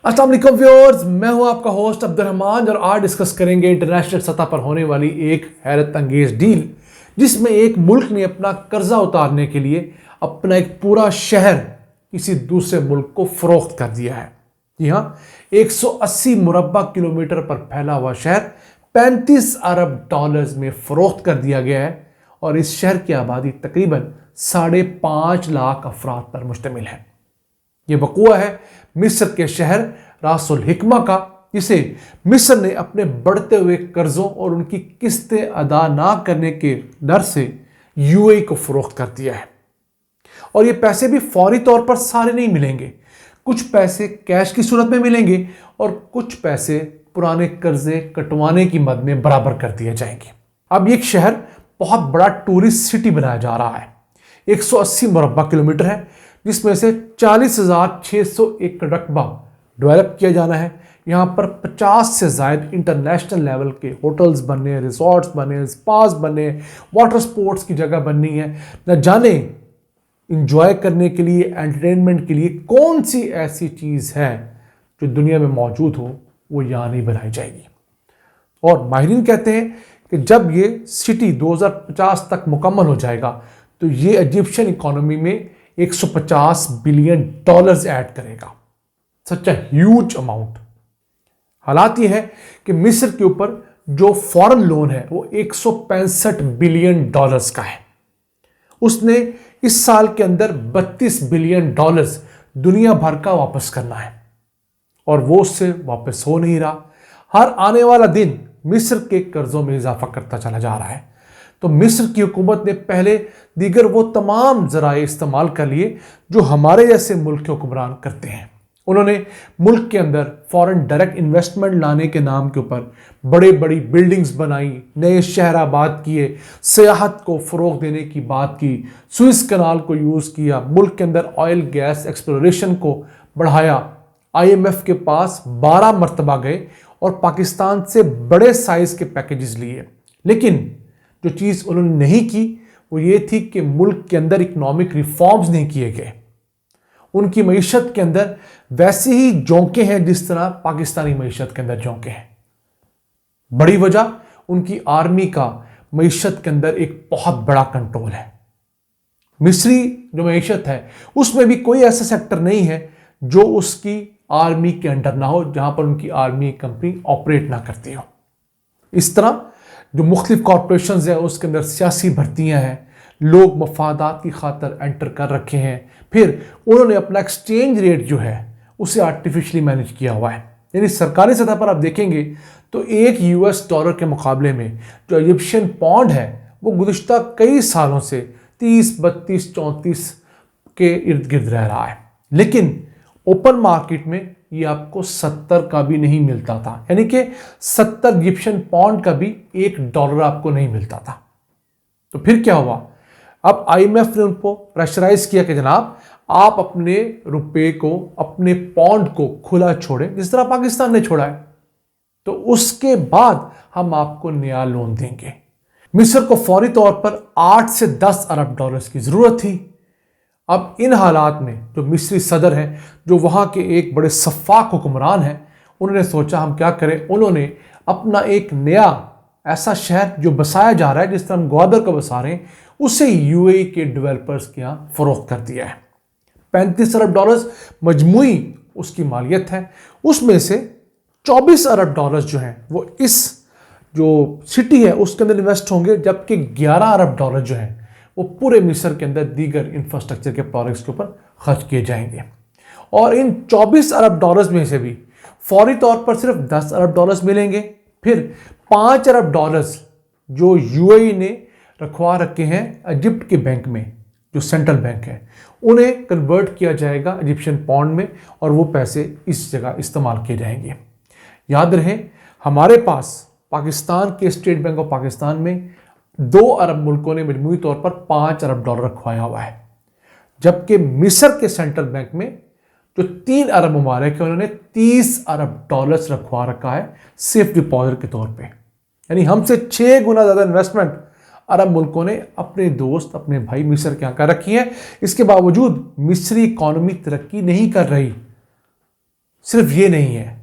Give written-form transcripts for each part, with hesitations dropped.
अस्सलाम वालेकुम व्यूअर्स, मैं हूं आपका होस्ट अब्दुर्रहमान और आज डिस्कस करेंगे इंटरनेशनल सतह पर होने वाली एक हैरत अंगेज डील जिसमें एक मुल्क ने अपना कर्जा उतारने के लिए अपना एक पूरा शहर किसी दूसरे मुल्क को फरोख्त कर दिया है। जी हाँ, 180 मुरब्बा किलोमीटर पर फैला हुआ शहर 35 अरब डॉलर्स में फरोख्त कर दिया गया है और इस शहर की आबादी तकरीबन 5.5 लाख अफराद पर मुश्तमिल है। ये वक़ूआ है मिस्र के शहर रासुल हिकमा का, जिसे मिस्र ने अपने बढ़ते हुए कर्जों और उनकी किस्तें अदा ना करने के डर से यूएई को फरोख्त कर दिया है। और ये पैसे भी फौरी तौर पर सारे नहीं मिलेंगे, कुछ पैसे कैश की सूरत में मिलेंगे और कुछ पैसे पुराने कर्जे कटवाने की मद में बराबर कर दिए जाएंगे। अब ये शहर बहुत बड़ा टूरिस्ट सिटी बनाया जा रहा है। 180 मुरब्बा किलोमीटर है, जिसमें से 40,600 एकड़ रकबा डेवलप किया जाना है। यहाँ पर 50 से ज़ायद इंटरनेशनल लेवल के होटल्स बने, रिजॉर्ट्स बने, स्पास बने, वाटर स्पोर्ट्स की जगह बननी है। न जाने इंजॉय करने के लिए, एंटरटेनमेंट के लिए कौन सी ऐसी चीज़ है जो दुनिया में मौजूद हो वो यहाँ नहीं बनाई जाएगी। और माहिरीन कहते हैं कि जब ये सिटी 2050 तक मुकम्मल हो जाएगा तो ये इजिप्शियन इकोनॉमी में 150 बिलियन डॉलर्स ऐड करेगा। सच अ ह्यूज अमाउंट। हालात ये है कि मिस्र के ऊपर जो फॉरेन लोन है वो 165 बिलियन डॉलर्स का है। उसने इस साल के अंदर 32 बिलियन डॉलर्स दुनिया भर का वापस करना है और वो उससे वापस हो नहीं रहा। हर आने वाला दिन मिस्र के कर्जों में इजाफा करता चला जा रहा है। तो मिस्र की हुकूमत ने पहले दीगर वो तमाम ज़राए इस्तेमाल कर लिए जो हमारे जैसे मुल्क के हुक्मरान करते हैं। उन्होंने मुल्क के अंदर फॉरेन डायरेक्ट इन्वेस्टमेंट लाने के नाम के ऊपर बड़े बड़ी बिल्डिंग्स बनाई, नए शहर आबाद किए, सियाहत को फ़रोग देने की बात की, सुइस कनाल को यूज़ किया, मुल्क के अंदर ऑयल गैस एक्सप्लोरेशन को बढ़ाया। IMF के पास 12 मरतबा गए और पाकिस्तान से बड़े साइज़ के पैकेजेस लिए, लेकिन जो चीज़ उन्होंने नहीं की वो ये थी कि मुल्क के अंदर इकोनॉमिक रिफॉर्म्स नहीं किए गए। उनकी मईशत के अंदर वैसे ही झोंके हैं जिस तरह पाकिस्तानी मईशत के अंदर झोंके हैं। बड़ी वजह उनकी आर्मी का मईशत के अंदर एक बहुत बड़ा कंट्रोल है। मिस्री जो मईशत है उसमें भी कोई ऐसा सेक्टर नहीं है जो उसकी आर्मी के अंडर ना हो, जहां पर उनकी आर्मी कंपनी ऑपरेट ना करती हो। इस तरह जो मुख्तलिफ कॉरपोरेशन है उसके अंदर सियासी भर्तियां हैं, लोग मफादात की खातर एंटर कर रखे हैं। फिर उन्होंने अपना एक्सचेंज रेट जो है उसे आर्टिफिशियली मैनेज किया हुआ है। यानी सरकारी सतह पर आप देखेंगे तो एक US डॉलर के मुकाबले में जो इजिप्शियन पौंड है वो गुज़िश्ता कई सालों से 30, 32, 34 के इर्द गिर्द रह रहा है, लेकिन ओपन मार्केट में ये आपको 70 का भी नहीं मिलता था। यानी कि 70 इजिप्शियन पौंड का भी $1 आपको नहीं मिलता था। तो फिर क्या हुआ? अब IMF ने उनको प्रेशराइज किया कि जनाब आप अपने रुपए को, अपने पौंड को खुला छोड़ें जिस तरह पाकिस्तान ने छोड़ा है, तो उसके बाद हम आपको नया लोन देंगे। मिस्र को फौरी तौर पर 8 से 10 अरब डॉलर्स की जरूरत थी। अब इन हालात में जो मिस्री सदर हैं, जो वहाँ के एक बड़े सफ़ाक हुक्मरान हैं, उन्होंने सोचा हम क्या करें। उन्होंने अपना एक नया ऐसा शहर जो बसाया जा रहा है, जिस तरह हम ग्वादर को बसा रहे हैं, उसे UAE के डेवलपर्स के यहाँ फ़रोख्त कर दिया है। 35 अरब डॉलर्स मजमूई उसकी मालियत है। उसमें से 24 अरब डॉलर्स जो हैं वो इस जो सिटी है उसके अंदर इन्वेस्ट होंगे, जबकि 11 अरब डॉलर जो हैं वो पूरे मिस्र के अंदर दीगर इंफ्रास्ट्रक्चर के प्रोजेक्ट्स के ऊपर खर्च किए जाएंगे। और इन 24 अरब डॉलर्स में से भी फौरी तौर पर सिर्फ 10 अरब डॉलर्स मिलेंगे। फिर 5 अरब डॉलर्स जो UAE ने रखवा रखे हैं इजिप्ट के बैंक में, जो सेंट्रल बैंक है, उन्हें कन्वर्ट किया जाएगा इजिप्शियन पौंड में और वो पैसे इस जगह इस्तेमाल किए जाएंगे। याद रहे, हमारे पास पाकिस्तान के स्टेट बैंक ऑफ पाकिस्तान में 2 अरब मुल्कों ने मजमूई तौर पर 5 अरब डॉलर रखवाया हुआ है, जबकि मिस्र के सेंट्रल बैंक में जो 3 अरब ममालिक है उन्होंने 30 अरब डॉलर्स रखवा रखा है सेफ डिपॉजिट के तौर पे। यानी हमसे 6 गुना ज़्यादा इन्वेस्टमेंट अरब मुल्कों ने अपने दोस्त, अपने भाई मिस्र के यहाँ कर रखी है। इसके बावजूद मिस्री इकॉनमी तरक्की नहीं कर रही। सिर्फ ये नहीं है,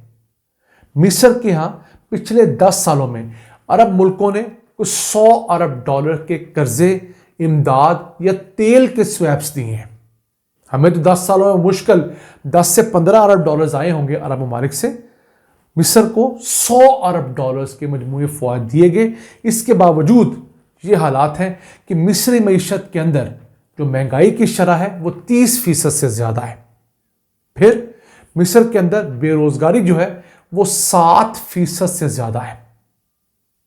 मिस्र के यहाँ पिछले 10 सालों में अरब मुल्कों ने कुछ 100 अरब डॉलर के कर्जे, इमदाद या तेल के स्वैप्स दिए हैं। हमें तो 10 सालों में मुश्किल 10 से 15 अरब डॉलर्स आए होंगे अरब ममालिक से। मिस्र को 100 अरब डॉलर्स के मजमूई फ़वाद दिए गए। इसके बावजूद ये हालात हैं कि मिस्री मईशत के अंदर जो महंगाई की शरह है वो 30% से ज़्यादा है। फिर मिस्र के अंदर बेरोज़गारी जो है वो 7% से ज़्यादा है।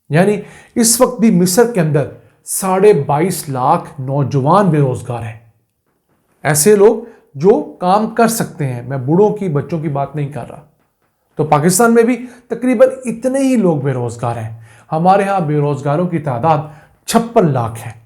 यानी इस वक्त भी मिस्र के अंदर 22.5 लाख नौजवान बेरोज़गार हैं। ऐसे लोग जो काम कर सकते हैं, मैं बूढ़ों की, बच्चों की बात नहीं कर रहा। तो पाकिस्तान में भी तकरीबन इतने ही लोग बेरोज़गार हैं। हमारे यहाँ बेरोज़गारों की तादाद 56 लाख है।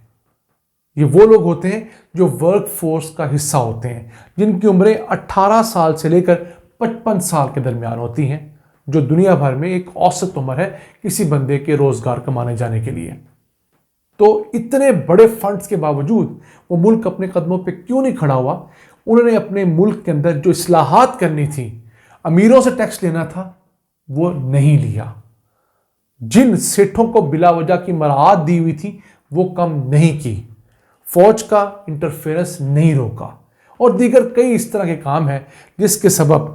ये वो लोग होते हैं जो वर्क फोर्स का हिस्सा होते हैं, जिनकी उम्रें 18 साल से लेकर 55 साल के दरमियान होती हैं, जो दुनिया भर में एक औसत उम्र है किसी बंदे के रोज़गार कमाने जाने के लिए। तो इतने बड़े फंड्स के बावजूद वो मुल्क अपने कदमों पे क्यों नहीं खड़ा हुआ? उन्होंने अपने मुल्क के अंदर जो इस्लाहात करनी थी, अमीरों से टैक्स लेना था, वो नहीं लिया। जिन सेठों को बिला वजह की मराहत दी हुई थी वो कम नहीं की, फौज का इंटरफेरेंस नहीं रोका, और दीगर कई इस तरह के काम हैं जिसके सबब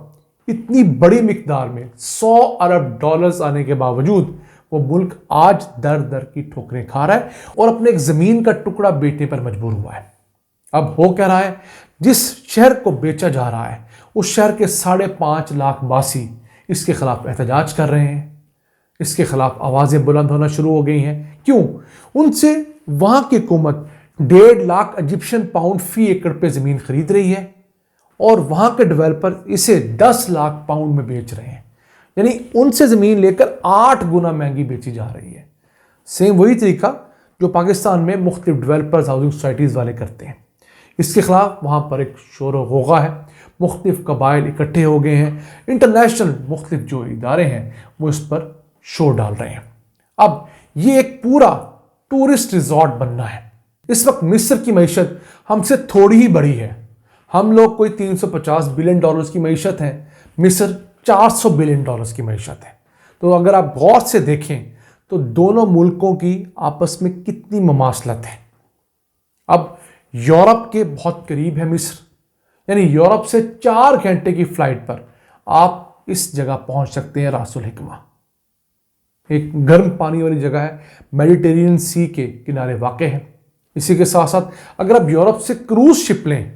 इतनी बड़ी मिकदार में 100 अरब डॉलर्स आने के बावजूद वो मुल्क आज दर दर की ठोकरें खा रहा है और अपने एक ज़मीन का टुकड़ा बेचने पर मजबूर हुआ है। अब हो क्या रहा है, जिस शहर को बेचा जा रहा है उस शहर के 5.5 लाख वासी इसके खिलाफ एहतजाज कर रहे हैं। इसके खिलाफ आवाज़ें बुलंद होना शुरू हो गई हैं। क्यों? उनसे वहाँ की हुकूमत 1.5 लाख इजिप्शियन पाउंड फी एकड़ पे ज़मीन खरीद रही है और वहाँ के डेवलपर इसे 10 लाख पाउंड में बेच रहे हैं। यानी उनसे ज़मीन लेकर 8 गुना महंगी बेची जा रही है। सेम वही तरीका जो पाकिस्तान में मुख्तलिफ डेवलपर्स, हाउसिंग सोसाइटीज़ वाले करते हैं। इसके खिलाफ वहाँ पर एक शोर व गौगा है, मुख्तलिफ कबाइल इकट्ठे हो गए हैं, इंटरनेशनल मुख्तलिफ जो इदारे हैं वो इस पर शोर डाल रहे हैं। अब ये एक पूरा टूरिस्ट रिजॉर्ट बनना है। इस वक्त मिस्र की मईशत हमसे थोड़ी ही बड़ी है। हम लोग कोई 350 बिलियन डॉलर्स की मईशत है, मिस्र 400 बिलियन डॉलर्स की मईशत है। तो अगर आप गौर से देखें तो दोनों मुल्कों की आपस में कितनी ममासलत है। अब यूरोप के बहुत करीब है मिस्र, यानी यूरोप से 4 घंटे की फ्लाइट पर आप इस जगह पहुंच सकते हैं। रासुल हिकमा एक गर्म पानी वाली जगह है, मेडिटेरेनियन सी के किनारे वाक़ है। इसी के साथ साथ अगर आप यूरोप से क्रूज शिप लें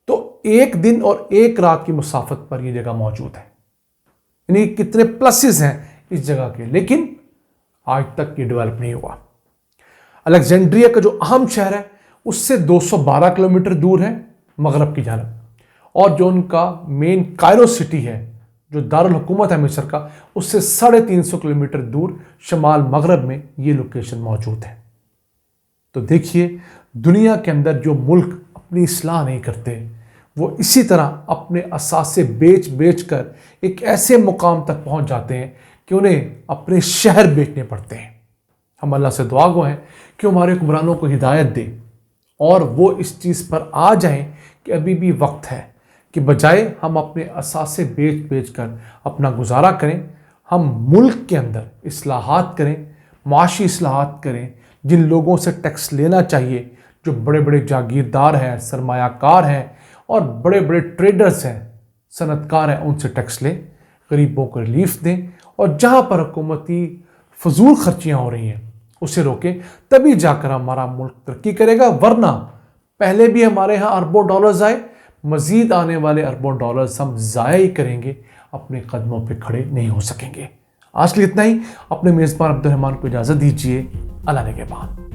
तो 1 दिन और 1 रात की मुसाफत पर यह जगह मौजूद है। यानी कितने प्लसेस हैं इस जगह के, लेकिन आज तक ये डेवलप नहीं हुआ। अलेक्जेंड्रिया का जो अहम शहर है उससे 212 किलोमीटर दूर है मगरब की जानब, और जो उनका मेन कायरो सिटी है जो दारुल हुकूमत है मिस्र का, उससे 350 किलोमीटर दूर शमाल मगरब में ये लोकेशन मौजूद है। तो देखिए, दुनिया के अंदर जो मुल्क अपनी इस्लाह नहीं करते वो इसी तरह अपने असासे बेच बेच कर एक ऐसे मुकाम तक पहुंच जाते हैं कि उन्हें अपने शहर बेचने पड़ते हैं। हम अल्लाह से दुआ गो हैं कि हमारे हुक्मरानों को हिदायत दे और वो इस चीज़ पर आ जाएं कि अभी भी वक्त है कि बजाय हम अपने असासे बेच बेच कर अपना गुजारा करें, हम मुल्क के अंदर इस्लाहात करें, माशी इस्लाहात करें। जिन लोगों से टैक्स लेना चाहिए, जो बड़े बड़े जागीरदार हैं, सरमायाकार हैं और बड़े बड़े ट्रेडर्स हैं, सनतकार हैं, उनसे टैक्स लें, गरीबों को रिलीफ दें, और जहाँ पर हुकूमती फजूल खर्चियाँ हो रही हैं उसे रोकें। तभी जाकर हमारा मुल्क तरक्की करेगा। वरना पहले भी हमारे यहाँ अरबों डॉलर्स आए, मज़ीद आने वाले अरबों डॉलर्स हम ज़ाया ही करेंगे, अपने कदमों पे खड़े नहीं हो सकेंगे। आज के लिए इतना ही। अपने मेज़बान अब्दुल रहमान को इजाज़त दीजिए। अल्लाह ने के बाद।